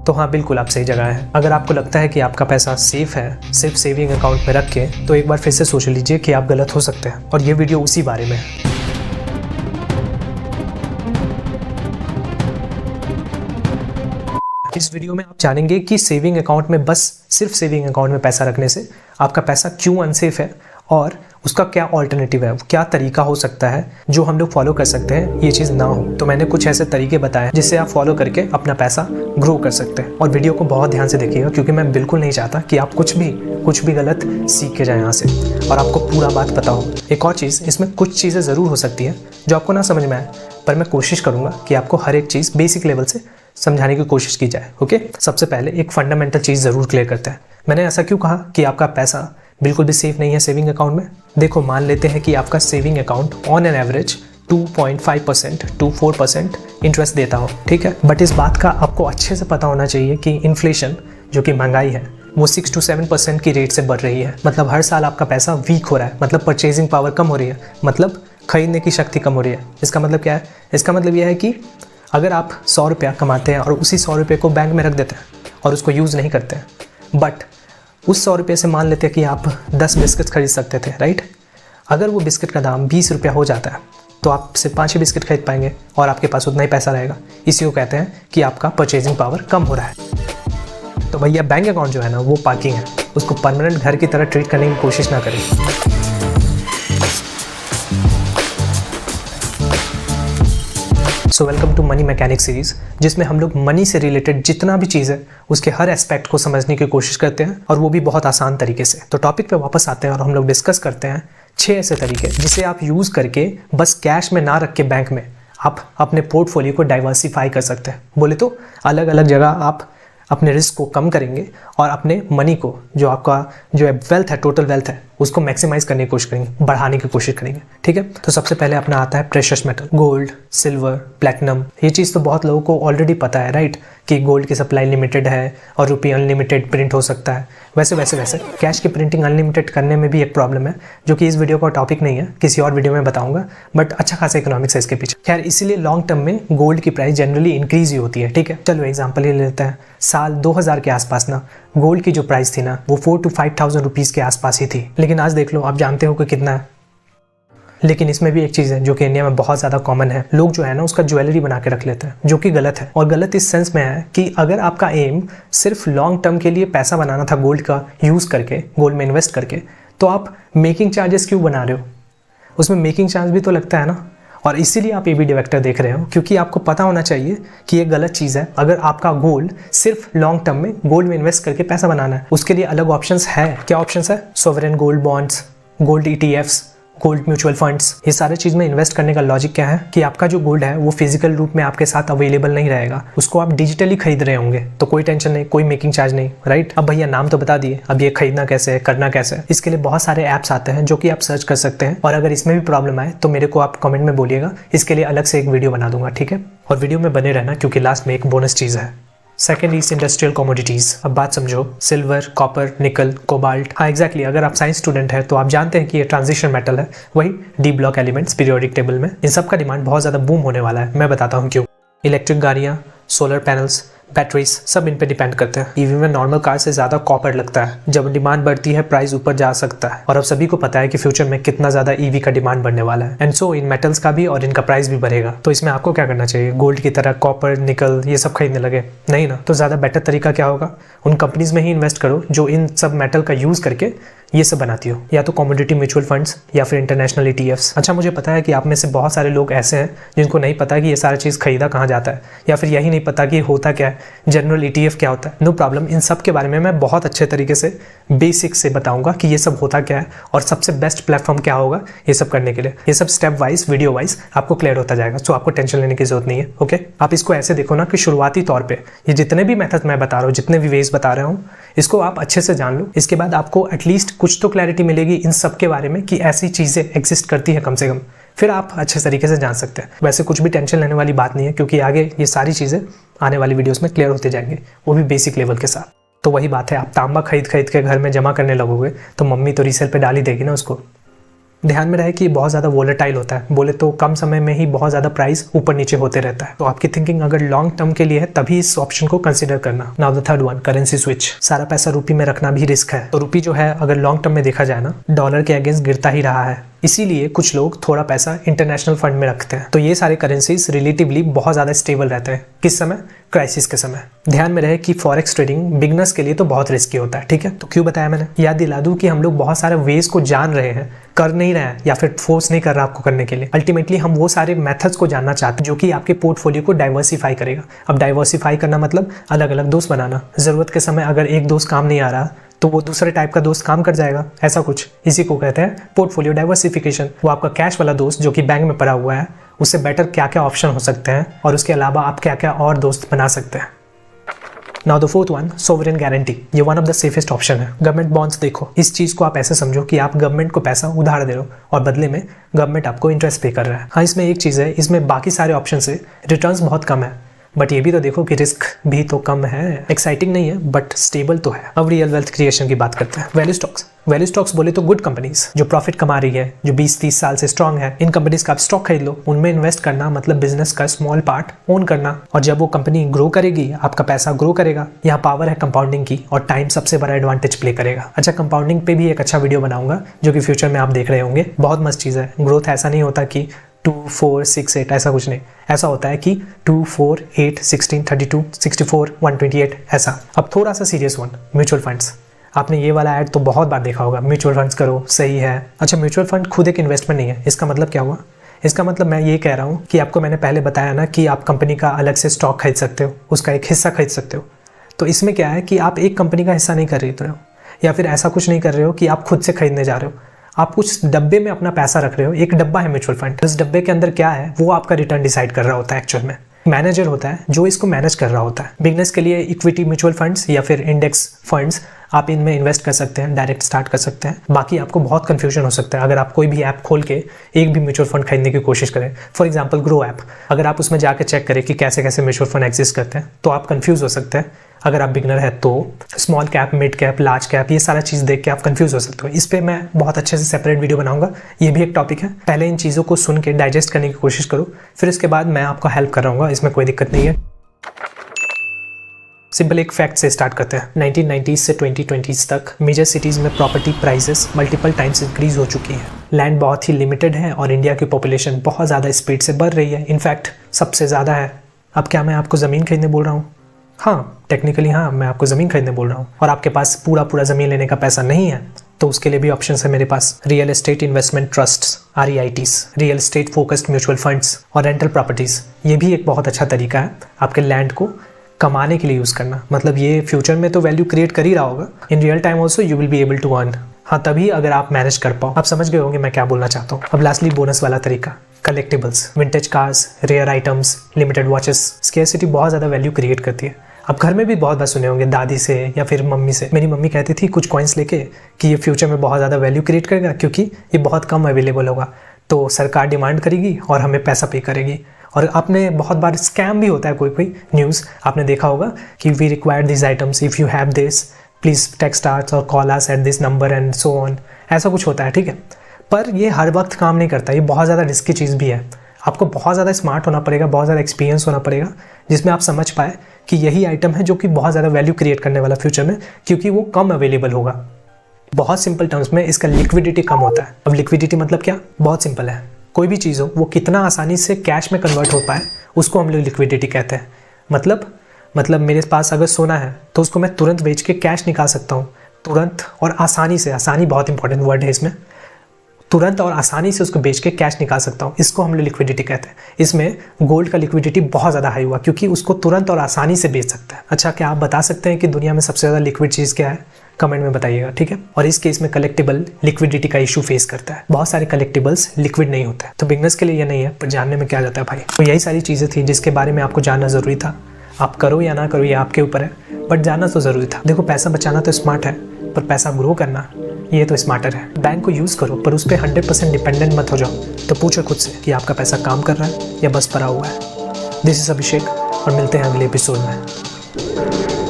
तो हाँ, बिल्कुल आप सही जगह है। अगर आपको लगता है कि आपका पैसा सेफ है सिर्फ सेविंग अकाउंट में रख के, तो एक बार फिर से सोच लीजिए कि आप गलत हो सकते हैं, और ये वीडियो उसी बारे में है। इस वीडियो में आप जानेंगे कि सेविंग अकाउंट में बस सिर्फ सेविंग अकाउंट में पैसा रखने से आपका पैसा क्यों अनसेफ है, और उसका क्या ऑल्टरनेटिव है, क्या तरीका हो सकता है जो हम लोग फॉलो कर सकते हैं ये चीज़ ना हो। तो मैंने कुछ ऐसे तरीके बताए जिससे आप फॉलो करके अपना पैसा ग्रो कर सकते हैं। और वीडियो को बहुत ध्यान से देखिएगा, क्योंकि मैं बिल्कुल नहीं चाहता कि आप कुछ भी गलत सीख के जाए यहाँ से, और आपको पूरा बात पता हो। एक और चीज़, इसमें कुछ चीज़ें ज़रूर हो सकती हैं जो आपको ना समझ में आए, पर मैं कोशिश करूँगा कि आपको हर एक चीज़ बेसिक लेवल से समझाने की कोशिश की जाए। ओके, सबसे पहले एक फंडामेंटल चीज़ ज़रूर क्लियर करते हैं। मैंने ऐसा क्यों कहा कि आपका पैसा बिल्कुल भी सेफ नहीं है सेविंग अकाउंट में? देखो, मान लेते हैं कि आपका saving account on an average 2.5% to 4% interest देता हो, ठीक है। बट इस बात का आपको अच्छे से पता होना चाहिए कि इन्फ्लेशन, जो कि महंगाई है, वो 6 to 7% की रेट से बढ़ रही है। मतलब हर साल आपका पैसा वीक हो रहा है, मतलब परचेजिंग पावर कम हो रही है, मतलब खरीदने की शक्ति कम हो रही है। इसका मतलब क्या है? इसका मतलब यह है कि अगर आप 100 रुपया कमाते हैं और उसी 100 रुपये को बैंक में रख देते हैं और उसको यूज़ नहीं करते हैं, बट उस 100 रुपये से मान लेते हैं कि आप 10 बिस्किट खरीद सकते थे, राइट। अगर वो बिस्किट का दाम 20 रुपया हो जाता है तो आप सिर्फ 5 ही बिस्किट खरीद पाएंगे और आपके पास उतना ही पैसा रहेगा। इसी को कहते हैं कि आपका परचेजिंग पावर कम हो रहा है। तो भैया, बैंक अकाउंट जो है ना, वो पार्किंग है, उसको परमानेंट घर की तरह ट्रीट करने की कोशिश ना करें। So welcome to money mechanic series, जिसमें हम लोग मनी से रिलेटेड जितना भी चीज़ है उसके हर एस्पेक्ट को समझने की कोशिश करते हैं, और वो भी बहुत आसान तरीके से। तो टॉपिक पे वापस आते हैं और हम लोग डिस्कस करते हैं 6 ऐसे तरीके जिसे आप यूज़ करके बस कैश में ना रख के बैंक में आप अपने पोर्टफोलियो को डाइवर्सिफाई कर सकते हैं। बोले तो अलग अलग जगह आप अपने रिस्क को कम करेंगे और अपने मनी को, जो आपका जो वेल्थ है, टोटल वेल्थ है, उसको मैक्सिमाइज करने की कोशिश करेंगे, बढ़ाने की कोशिश करेंगे, ठीक है। तो सबसे पहले अपना आता है precious metal, gold, silver, platinum. ये चीज़ तो बहुत लोगों को ऑलरेडी पता है, राइट, कि गोल्ड की सप्लाई लिमिटेड है और रुपये अनलिमिटेड प्रिंट हो सकता है। वैसे कैश की प्रिंटिंग अनलिमिटेड करने में भी एक प्रॉब्लम है, जो कि इस वीडियो का टॉपिक नहीं है, किसी और वीडियो में बताऊंगा, बट अच्छा खासा इकोनॉमिक्स है इसके पीछे। खैर, इसीलिए लॉन्ग टर्म में गोल्ड की प्राइस जनरली इंक्रीज ही होती है, ठीक है। चलो एग्जाम्पल ही लेते हैं। साल 2000 के आसपास ना गोल्ड की जो प्राइस थी ना, वो 4,000 to 5,000 रुपीज़ के आसपास ही थी। लेकिन आज देख लो, आप जानते हो कि कितना है। लेकिन इसमें भी एक चीज़ है जो कि इंडिया में बहुत ज़्यादा कॉमन है। लोग जो है ना, उसका ज्वेलरी बना के रख लेते हैं, जो कि गलत है। और गलत इस सेंस में है कि अगर आपका एम सिर्फ लॉन्ग टर्म के लिए पैसा बनाना था गोल्ड का यूज़ करके, गोल्ड में इन्वेस्ट करके, तो आप मेकिंग चार्जेस क्यों बना रहे हो? उसमें मेकिंग चार्ज भी तो लगता है ना। और इसीलिए आप ये वीडियो वेक्टर देख रहे हो, क्योंकि आपको पता होना चाहिए कि ये गलत चीज़ है। अगर आपका गोल सिर्फ लॉन्ग टर्म में गोल्ड में इन्वेस्ट करके पैसा बनाना है, उसके लिए अलग ऑप्शंस है। क्या ऑप्शंस है? Sovereign gold bonds, gold ETFs, gold mutual funds. ये सारे चीज़ में इन्वेस्ट करने का लॉजिक क्या है कि आपका जो गोल्ड है वो फिजिकल रूप में आपके साथ अवेलेबल नहीं रहेगा, उसको आप डिजिटली खरीद रहे होंगे, तो कोई टेंशन नहीं, कोई मेकिंग चार्ज नहीं, राइट। अब भैया नाम तो बता दिए, अब ये खरीदना कैसे है, करना कैसे है, इसके लिए बहुत सारे ऐप्स आते हैं जो कि आप सर्च कर सकते हैं। और अगर इसमें भी प्रॉब्लम आए तो मेरे को आप कमेंट में बोलिएगा, इसके लिए अलग से एक वीडियो बना दूंगा, ठीक है। और वीडियो में बने रहना, क्योंकि लास्ट में एक बोनस चीज़ है। Second is industrial commodities. अब बात समझो, सिल्वर, कॉपर, निकल, कोबाल्ट। हाँ एग्जैक्टली, अगर आप साइंस स्टूडेंट है तो आप जानते हैं कि ये ट्रांजिशन मेटल है, वही D block elements periodic table में। इन सब का डिमांड बहुत ज़्यादा बूम होने वाला है, मैं बताता हूँ क्यों। इलेक्ट्रिक गाड़ियाँ, सोलर पैनल्स, बैटरीज, सब इन पे डिपेंड करते हैं। ईवी में नॉर्मल कार से ज़्यादा कॉपर लगता है। जब डिमांड बढ़ती है, प्राइस ऊपर जा सकता है, और अब सभी को पता है कि फ्यूचर में कितना ज़्यादा ईवी का डिमांड बढ़ने वाला है। एंड सो इन मेटल्स का भी और इनका प्राइस भी बढ़ेगा। तो इसमें आपको क्या करना चाहिए? गोल्ड की तरह कॉपर, निकल ये सब खरीदने लगे? नहीं ना। तो ज़्यादा बेटर तरीका क्या होगा? उन कंपनीज में ही इन्वेस्ट करो जो इन सब मेटल का यूज़ करके ये सब बनाती हो, या तो कमोडिटी म्यूचुअल फंड्स या फिर इंटरनेशनल ETFs। अच्छा, मुझे पता है कि आप में से बहुत सारे लोग ऐसे हैं जिनको नहीं पता कि ये सारा चीज़ खरीदा कहाँ जाता है, या फिर यही नहीं पता कि होता क्या है, जनरल ETF क्या होता है। नो प्रॉब्लम, इन सब के बारे में मैं बहुत अच्छे तरीके से बेसिक से बताऊंगा कि ये सब होता क्या है और सबसे बेस्ट प्लेटफॉर्म क्या होगा ये सब करने के लिए। ये सब स्टेप वाइज, वीडियो वाइज आपको क्लियर होता जाएगा, सो आपको टेंशन लेने की जरूरत नहीं है। ओके, आप इसको ऐसे देखो ना कि शुरुआती तौर पे ये जितने भी मेथड मैं बता रहा हूँ, जितने भी वेज बता रहा हूँ, इसको आप अच्छे से जान लो। इसके बाद आपको एटलीस्ट कुछ तो क्लैरिटी मिलेगी इन सब के बारे में कि ऐसी चीज़ें एग्जिस्ट करती हैं कम से कम, फिर आप अच्छे तरीके से जान सकते हैं। वैसे कुछ भी टेंशन लेने वाली बात नहीं है, क्योंकि आगे ये सारी चीज़ें आने वाली वीडियोस में क्लियर होते जाएंगे, वो भी बेसिक लेवल के साथ। तो वही बात है, आप तांबा खरीद के घर में जमा करने लगोगे तो मम्मी तो रीसेल पे डाल ही देगी ना उसको। ध्यान में रहे कि बहुत ज़्यादा वोलेटाइल होता है, बोले तो कम समय में ही बहुत ज़्यादा प्राइस ऊपर नीचे होते रहता है। तो आपकी थिंकिंग अगर लॉन्ग टर्म के लिए है तभी इस ऑप्शन को कंसिडर करना। Now the third one, currency switch. सारा पैसा रुपी में रखना भी रिस्क है। तो रुपी जो है अगर लॉन्ग टर्म में देखा जाए ना, डॉलर के अगेंस्ट गिरता ही रहा है, इसीलिए कुछ लोग थोड़ा पैसा इंटरनेशनल फंड में रखते हैं। तो ये सारे करेंसीज रिलेटिवली बहुत ज़्यादा स्टेबल रहते हैं। किस समय? क्राइसिस के समय। ध्यान में रहे कि फॉरेक्स ट्रेडिंग बिगनर्स के लिए तो बहुत रिस्की होता है, ठीक है। तो क्यों बताया मैंने? याद दिला दूं कि हम लोग बहुत सारे वेज को जान रहे हैं, कर नहीं रहे हैं या फिर फोर्स नहीं कर रहा आपको करने के लिए। अल्टीमेटली हम वो सारे मेथड्स को जानना चाहते हैं जो कि आपके पोर्टफोलियो को डाइवर्सिफाई करेगा। अब डाइवर्सिफाई करना मतलब अलग अलग दोस्त बनाना। जरूरत के समय अगर एक दोस्त काम नहीं आ रहा तो वो दूसरे टाइप का दोस्त काम कर जाएगा, ऐसा कुछ। इसी को कहते हैं पोर्टफोलियो डाइवर्सिफिकेशन। वो आपका कैश वाला दोस्त जो कि बैंक में पड़ा हुआ है, उससे बेटर क्या क्या ऑप्शन हो सकते हैं और उसके अलावा आप क्या क्या और दोस्त बना सकते हैं। Now the fourth one, sovereign guarantee. ये one of the safest option है। गवर्नमेंट बॉन्ड्स देखो, इस चीज को आप ऐसे समझो कि आप गवर्नमेंट को पैसा उधार दे रहे हो और बदले में गवर्नमेंट आपको इंटरेस्ट पे कर रहा है। हाँ, इसमें एक चीज है, इसमें बाकी सारे ऑप्शन से रिटर्न्स बहुत कम है, बट ये भी तो देखो कि रिस्क भी तो कम है। एक्साइटिंग नहीं है बट स्टेबल तो है। अब रियल वेल्थ क्रिएशन की बात करते हैं। Value stocks. वैल्यू स्टॉक्स बोले तो गुड कंपनीज जो प्रॉफिट कमा रही है, जो 20-30 साल से स्ट्रांग है, इन कंपनीज का आप स्टॉक खरीद लो। उनमें इन्वेस्ट करना मतलब बिजनेस का स्मॉल पार्ट ओन करना, और जब वो कंपनी ग्रो करेगी आपका पैसा ग्रो करेगा। यहाँ पावर है कंपाउंडिंग की और टाइम सबसे बड़ा एडवांटेज प्ले करेगा। अच्छा, कंपाउंडिंग पे भी एक अच्छा वीडियो बनाऊंगा जो कि फ्यूचर में आप देख रहे होंगे। बहुत मस्त चीज़ है। ग्रोथ ऐसा नहीं होता कि 2, 4, 6, 8 ऐसा कुछ नहीं। ऐसा होता है कि 2, 4, 8, 16, 32, 64, 128 ऐसा। अब थोड़ा सा सीरियस वन, म्यूचुअल फंड्स। आपने ये वाला ऐड तो बहुत बार देखा होगा, म्यूचुअल फंड्स करो, सही है। अच्छा, म्यूचुअल फंड खुद एक इन्वेस्टमेंट नहीं है। इसका मतलब क्या हुआ? इसका मतलब मैं ये कह रहा हूँ कि आपको मैंने पहले बताया ना कि आप कंपनी का अलग से स्टॉक खरीद सकते हो, उसका एक हिस्सा खरीद सकते हो। तो इसमें क्या है कि आप एक कंपनी का हिस्सा नहीं खरीद रहे हो, या फिर ऐसा कुछ नहीं कर रहे हो कि आप खुद से खरीदने जा रहे हो। आप कुछ डब्बे में अपना पैसा रख रहे हो। एक डब्बा है म्यूचुअल फंड। इस डब्बे के अंदर क्या है वो आपका रिटर्न डिसाइड कर रहा होता है। एक्चुअल में मैनेजर होता है जो इसको मैनेज कर रहा होता है। बिजनेस के लिए इक्विटी म्यूचुअल फंड्स या फिर इंडेक्स फंड्स आप इनमें इन्वेस्ट कर सकते हैं, डायरेक्ट स्टार्ट कर सकते हैं। बाकी आपको बहुत कंफ्यूजन हो सकता है अगर आप कोई भी ऐप खोल के एक भी म्यूचुअल फंड खरीदने की कोशिश करें। फॉर एग्जांपल ग्रो ऐप, अगर आप उसमें जाकर चेक करें कि कैसे कैसे म्यूचुअल फंड एग्जिस्ट करते हैं तो आप कंफ्यूज हो सकते हैं। अगर आप बिगनर है तो small cap, mid cap, large cap, ये सारा चीज़ देख के आप कंफ्यूज हो सकते हो। इस पर मैं बहुत अच्छे से सेपरेट वीडियो बनाऊंगा। ये भी एक टॉपिक है। पहले इन चीज़ों को सुन के डाइजेस्ट करने की कोशिश करो, फिर इसके बाद मैं आपको हेल्प कर रहा हूँ, इसमें कोई दिक्कत नहीं है। सिंपल एक फैक्ट से स्टार्ट करते हैं। 1990s से 2020s तक मेजर सिटीज़ में property prices multiple times increase हो चुकी है। लैंड बहुत ही लिमिटेड है और इंडिया की पॉपुलेशन बहुत ज़्यादा स्पीड से बढ़ रही है। इनफैक्ट सबसे ज़्यादा है। अब क्या मैं आपको ज़मीन खरीदने बोल रहा हूँ? हाँ, टेक्निकली हाँ, मैं आपको ज़मीन खरीदने बोल रहा हूँ। और आपके पास पूरा ज़मीन लेने का पैसा नहीं है तो उसके लिए भी ऑप्शन है मेरे पास। Real estate investment trusts, REITs, real estate focused mutual funds और रेंटल प्रॉपर्टीज़। ये भी एक बहुत अच्छा तरीका है आपके लैंड को कमाने के लिए यूज़ करना। मतलब ये फ्यूचर में तो वैल्यू क्रिएट कर ही रहा होगा। In real time also you will be able to earn. हाँ, तभी अगर आप मैनेज कर पाओ। आप समझ गए होंगे मैं क्या बोलना चाहता हूँ। अब लास्टली बोनस वाला तरीका, collectibles, vintage cars, rare items, limited watches. Scarcity बहुत ज़्यादा वैल्यू क्रिएट करती है। आप घर में भी बहुत बार सुने होंगे दादी से या फिर मम्मी से। मेरी मम्मी कहती थी कुछ कॉइन्स लेके कि ये फ्यूचर में बहुत ज़्यादा वैल्यू क्रिएट करेगा क्योंकि ये बहुत कम अवेलेबल होगा, तो सरकार डिमांड करेगी और हमें पैसा पे करेगी। और आपने बहुत बार स्कैम भी होता है, कोई न्यूज़ आपने देखा होगा कि we require this items, if you have this please text arts और call us at this number and so on. ऐसा कुछ होता है, ठीक है। पर ये हर वक्त काम नहीं करता। ये बहुत ज़्यादा रिस्की चीज़ भी है। आपको बहुत ज़्यादा स्मार्ट होना पड़ेगा, बहुत ज़्यादा एक्सपीरियंस होना पड़ेगा जिसमें आप समझ पाए कि यही आइटम है जो कि बहुत ज़्यादा वैल्यू क्रिएट करने वाला फ्यूचर में, क्योंकि वो कम अवेलेबल होगा। बहुत सिंपल टर्म्स में इसका लिक्विडिटी कम होता है। अब लिक्विडिटी मतलब क्या? बहुत सिंपल है। कोई भी चीज़ हो वो कितना आसानी से कैश में कन्वर्ट हो पाए उसको हम लोग लिक्विडिटी कहते हैं। मतलब मेरे पास अगर सोना है तो उसको मैं तुरंत बेच के कैश निकाल सकता हूँ, तुरंत और आसानी से। आसानी बहुत इंपॉर्टेंट वर्ड है इसमें। तुरंत और आसानी से उसको बेच के कैश निकाल सकता हूँ, इसको हम लोग लिक्विडिटी कहते हैं। इसमें गोल्ड का लिक्विडिटी बहुत ज़्यादा हाई हुआ क्योंकि उसको तुरंत और आसानी से बेच सकता है। अच्छा, क्या आप बता सकते हैं कि दुनिया में सबसे ज़्यादा लिक्विड चीज़ क्या है? कमेंट में बताइएगा, ठीक है। और इस केस में कलेक्टिबल लिक्विडिटी का इशू फेस करता है। बहुत सारे कलेक्टिबल्स लिक्विड नहीं होते हैं, तो बिजनेस के लिए ये नहीं है, पर जानने में क्या जाता है भाई। तो यही सारी चीज़ें थी जिसके बारे में आपको जानना ज़रूरी था। आप करो या ना करो ये आपके ऊपर है, बट जानना तो ज़रूरी था। देखो, पैसा बचाना तो स्मार्ट है, पर पैसा ग्रो करना ये तो स्मार्टर है। बैंक को यूज़ करो पर उस पर 100% डिपेंडेंट मत हो जाओ। तो पूछो खुद से कि आपका पैसा काम कर रहा है या बस पड़ा हुआ है। दिस इज़ अभिषेक और मिलते हैं अगले एपिसोड में।